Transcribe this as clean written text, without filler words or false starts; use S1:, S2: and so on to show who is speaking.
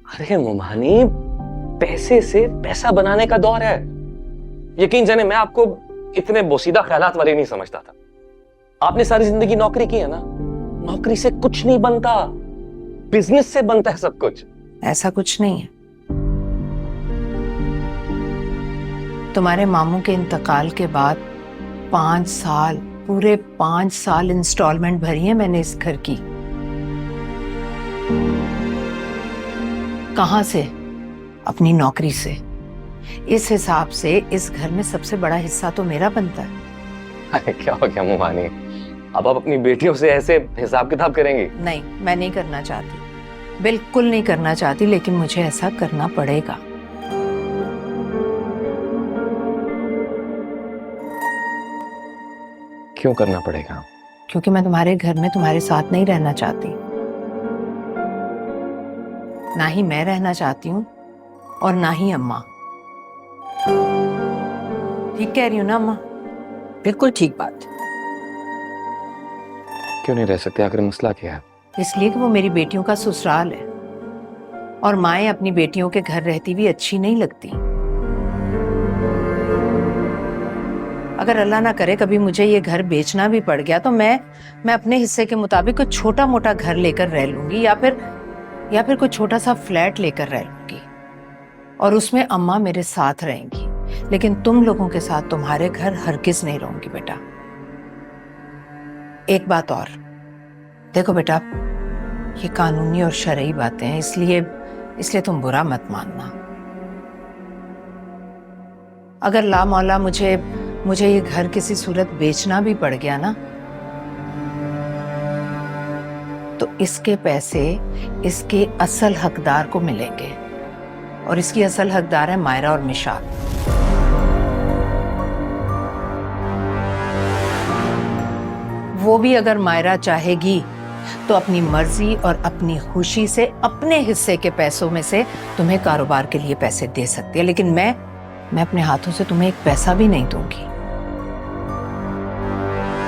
S1: अरे मुमानी, पैसे से पैसा बनाने का दौर है। यकीन जाने मैं आपको इतने बोसीदा ख्यालात वाले नहीं समझता था। आपने सारी जिंदगी नौकरी की है ना, नौकरी से कुछ नहीं बनता, बिजनेस से बनता है सब कुछ।
S2: ऐसा कुछ नहीं है। तुम्हारे मामू के इंतकाल के बाद 5 साल, पूरे 5 साल इंस्टॉलमेंट भरी है मैंने इस घर की। कहां से? अपनी नौकरी से। इस हिसाब से इस घर में सबसे बड़ा हिस्सा तो मेरा बनता है।
S1: अरे क्या हो गया मुमानी, अब आप अपनी बेटियों से ऐसे हिसाब किताब करेंगी?
S2: नहीं, मैं नहीं करना चाहती, बिल्कुल नहीं करना चाहती, लेकिन मुझे ऐसा करना पड़ेगा।
S1: क्यों करना पड़ेगा?
S2: क्योंकि मैं तुम्हारे घर में तुम्हारे साथ नहीं रहना चाहती, ना ही मैं रहना चाहती हूँ और ना ही अम्मा। ठीक कह रही हूँ ना अम्मा?
S3: बिल्कुल ठीक बात।
S1: क्यों नहीं रह सकते? आखिर मसला क्या है?
S2: इसलिए कि वो मेरी बेटियों का ससुराल है और माएँ अपनी बेटियों के घर रहती भी अच्छी नहीं लगती। अगर अल्लाह ना करे कभी मुझे ये घर बेचना भी पड़ गया तो मैं अपने हिस्से के मुताबिक कोई छोटा मोटा घर लेकर रह लूंगी, या फिर कोई छोटा सा फ्लैट लेकर रह लूंगी और उसमें अम्मा मेरे साथ रहेंगी। लेकिन तुम लोगों के साथ तुम्हारे घर हरगिज नहीं रहूंगी बेटा। एक बात और, देखो बेटा, ये कानूनी और शरई बातें हैं, इसलिए तुम बुरा मत मानना। अगर ला मौला मुझे ये घर किसी सूरत बेचना भी पड़ गया ना, तो इसके पैसे इसके असल हकदार को मिलेंगे, और इसकी असल हकदार है मायरा और मिशाल। वो भी अगर मायरा चाहेगी तो अपनी मर्जी और अपनी खुशी से अपने हिस्से के पैसों में से तुम्हें कारोबार के लिए पैसे दे सकती है, लेकिन मैं अपने हाथों से तुम्हें एक पैसा भी नहीं दूंगी।